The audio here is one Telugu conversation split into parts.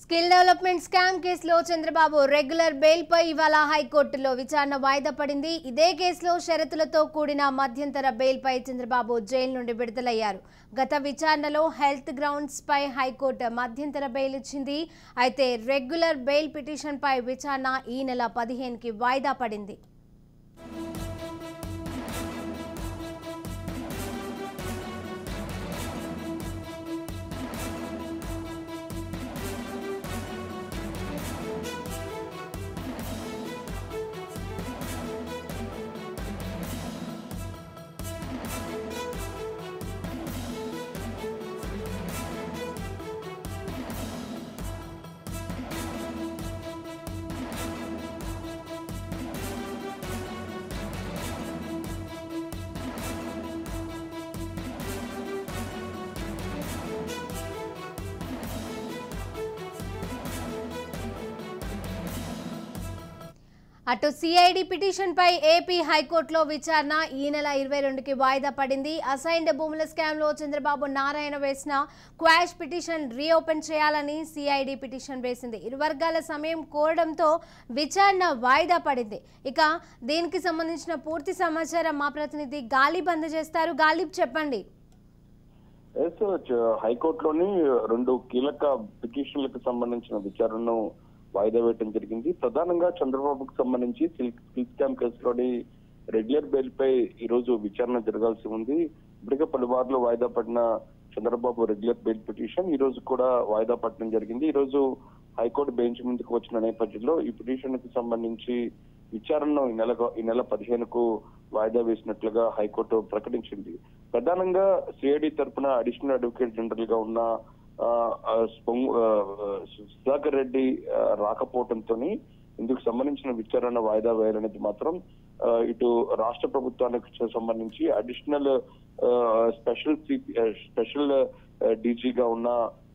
స్కిల్ డెవలప్మెంట్ స్కామ్ కేసులో చంద్రబాబు రెగ్యులర్ బెయిల్ పై ఇవాళ హైకోర్టులో విచారణ వాయిదా పడింది. ఇదే కేసులో షరతులతో కూడిన మధ్యంతర బెయిల్ పై చంద్రబాబు జైలు నుండి విడుదలయ్యారు. గత విచారణలో హెల్త్ గ్రౌండ్స్ పై హైకోర్టు మధ్యంతర బెయిల్ ఇచ్చింది. అయితే రెగ్యులర్ బెయిల్ పిటిషన్ పై విచారణ ఈ నెల 15కి వాయిదా పడింది. అటు సిఐడి పిటిషన్ పై ఏపీ హైకోర్టులో విచారణ ఈ నెల 22కి వాయిదా పడింది. అసైన్డ్ భూముల స్కామ్ లో చంద్రబాబు నారాయణ వేసిన క్వాష్ పిటిషన్ రీఓపెన్ చేయాలని సిఐడి పిటిషన్ వేసింది. ఇరు వర్గాల సమయం కోరడంతో విచారణ వాయిదా పడింది. ఇక దీనికి సంబంధించిన పూర్తి సమాచారం మా ప్రతినిధి గాలిబ్ అందజేస్తారు. గాలిబ్, చెప్పండి. హైకోర్టులోని 2 కీలక పిటిషన్లకు సంబంధించిన విచారణను వాయిదా వేయడం జరిగింది. ప్రధానంగా చంద్రబాబుకు సంబంధించి స్కిల్ స్కామ్ కేసులోని రెగ్యులర్ బెయిల్ పై ఈ రోజు విచారణ జరగాల్సి ఉంది. ఇప్పటికే పలుమార్లు వాయిదా పడిన చంద్రబాబు రెగ్యులర్ బెయిల్ పిటిషన్ ఈ రోజు కూడా వాయిదా పడడం జరిగింది. ఈ రోజు హైకోర్టు బెంచ్ ముందుకు వచ్చిన నేపథ్యంలో ఈ పిటిషన్ కు సంబంధించి విచారణను ఈ నెల 15కు వాయిదా వేసినట్లుగా హైకోర్టు ప్రకటించింది. ప్రధానంగా సిఐడి తరఫున అడిషనల్ అడ్వకేట్ జనరల్ గా ఉన్న సుధాకర్ రెడ్డి రాకపోవడంతో ఇందుకు సంబంధించిన విచారణ వాయిదా వేయాలనేది మాత్రం ఇటు రాష్ట్ర ప్రభుత్వానికి సంబంధించి అడిషనల్ స్పెషల్ డీజీగా ఉన్న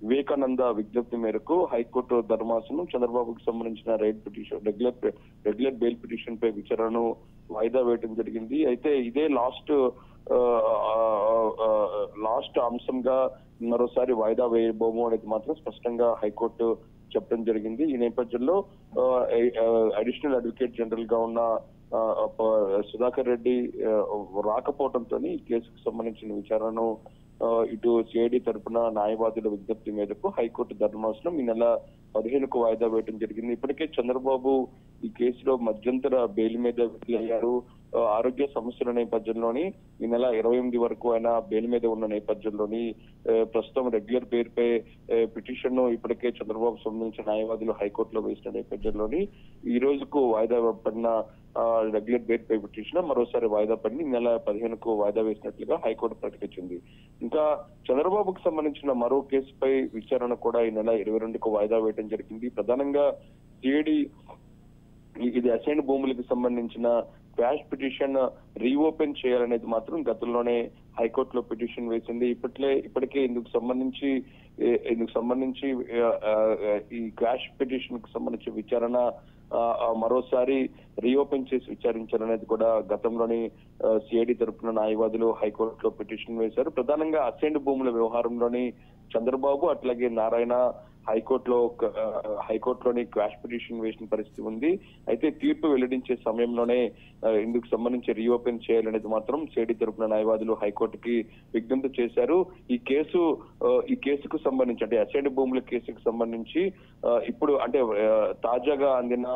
వివేకానంద విజ్ఞప్తి మేరకు హైకోర్టు ధర్మాసనం చంద్రబాబుకు సంబంధించిన రెగ్యులర్ బెయిల్ పిటిషన్ పై విచారణను వాయిదా వేయడం జరిగింది. అయితే ఇదే లాస్ట్ అంశంగా మరోసారి వాయిదా వేయబోము అనేది మాత్రం స్పష్టంగా హైకోర్టు చెప్పడం జరిగింది. ఈ నేపథ్యంలో అడిషనల్ అడ్వకేట్ జనరల్ గా ఉన్న సుధాకర్ రెడ్డి రాకపోవడంతో ఈ కేసుకు సంబంధించిన విచారణను ఇటు సిఐడి తరఫున న్యాయవాదుల విజ్ఞప్తి మేరకు హైకోర్టు ధర్మాసనం ఈ నెల 15కు వాయిదా వేయడం జరిగింది. ఇప్పటికే చంద్రబాబు ఈ కేసులో మధ్యంతర బెయిల్ మీద విడుదలయ్యారు. ఆరోగ్య సమస్యల నేపథ్యంలోని ఈ నెల 28 వరకు ఆయన బెయిల్ మీద ఉన్న నేపథ్యంలోని ప్రస్తుతం రెగ్యులర్ బెయిల్ పై పిటిషన్ ను ఇప్పటికే చంద్రబాబు సంబంధించిన న్యాయవాదులు హైకోర్టులో వేసిన నేపథ్యంలోని ఈ రోజుకు వాయిదా పడిన రెగ్యులర్ బెయిల్ పై పిటిషన్ మరోసారి వాయిదా పడి ఈ నెల 15కు వాయిదా వేసినట్లుగా హైకోర్టు ప్రకటించింది. ఇంకా చంద్రబాబుకు సంబంధించిన మరో కేసుపై విచారణ కూడా ఈ నెల 22కు వాయిదా వేయడం జరిగింది. ప్రధానంగా సిఐడి ఇది అసైన్ భూములకు సంబంధించిన క్వాష్ పిటిషన్ రీఓపెన్ చేయాలనేది మాత్రం గతంలోనే హైకోర్టులో పిటిషన్ వేసింది. ఇప్పటికే ఇందుకు సంబంధించి ఈ క్వాష్ పిటిషన్ కు సంబంధించి విచారణ మరోసారి రీఓపెన్ చేసి విచారించాలనేది కూడా గతంలోని సిఐడి తరఫున న్యాయవాదులు హైకోర్టులో పిటిషన్ వేశారు. ప్రధానంగా అసైన్డ్ భూముల వ్యవహారంలోని చంద్రబాబు అట్లాగే నారాయణ హైకోర్టులోని క్వాష్ పిటిషన్ వేసిన పరిస్థితి ఉంది. అయితే తీర్పు వెల్లడించే సమయంలోనే ఇందుకు సంబంధించి రీఓపెన్ చేయాలనేది మాత్రం సిఐడి తరఫున న్యాయవాదులు హైకోర్టుకి విజ్ఞప్తి చేశారు. ఈ కేసుకు సంబంధించి అంటే అసైన్డ్ భూముల కేసుకు సంబంధించి ఇప్పుడు అంటే తాజాగా అందిన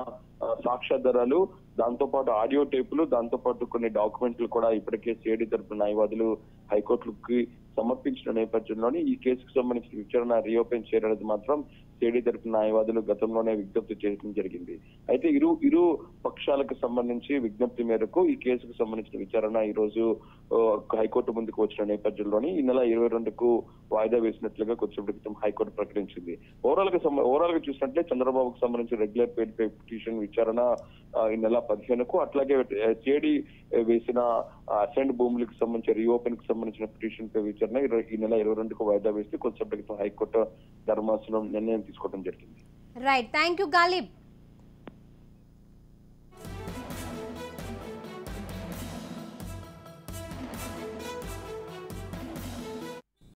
సాక్ష్యాధారాలు, దాంతో పాటు ఆడియో టేపులు, దాంతో పాటు కొన్ని డాక్యుమెంట్లు కూడా ఇప్పటికే సిఐడి తరఫున న్యాయవాదులు హైకోర్టుకి సమర్పించిన నేపథ్యంలోని ఈ కేసుకు సంబంధించిన విచారణ రీఓపెన్ చేయాలనేది మాత్రం సిఐడి తరఫున న్యాయవాదులు గతంలోనే విజ్ఞప్తి చేయడం జరిగింది. అయితే ఇరు పక్షాలకు సంబంధించి విజ్ఞప్తి మేరకు ఈ కేసుకు సంబంధించిన విచారణ ఈ రోజు హైకోర్టు ముందుకు వచ్చిన నేపథ్యంలోని ఈ నెల 22కు వాయిదా వేసినట్లుగా కొద్దిసేపటి క్రితం హైకోర్టు ప్రకటించింది. ఓవరాల్ గా చూసినట్లే చంద్రబాబుకు సంబంధించిన రెగ్యులర్ బెయిల్ పై పిటిషన్ విచారణ ఈ నెల 15కు అట్లాగే సిఐడి వేసిన అసైన్డ్ భూములకు సంబంధించిన రీఓపెన్ కు సంబంధించిన పిటిషన్ పై విచారణ ఈ నెల 22కు వాయిదా వేసి కొద్దిసేపటి క్రితం హైకోర్టు ధర్మాసనం నిర్ణయం తీసుకోవడం జరిగింది. Right, thank you Ghalib.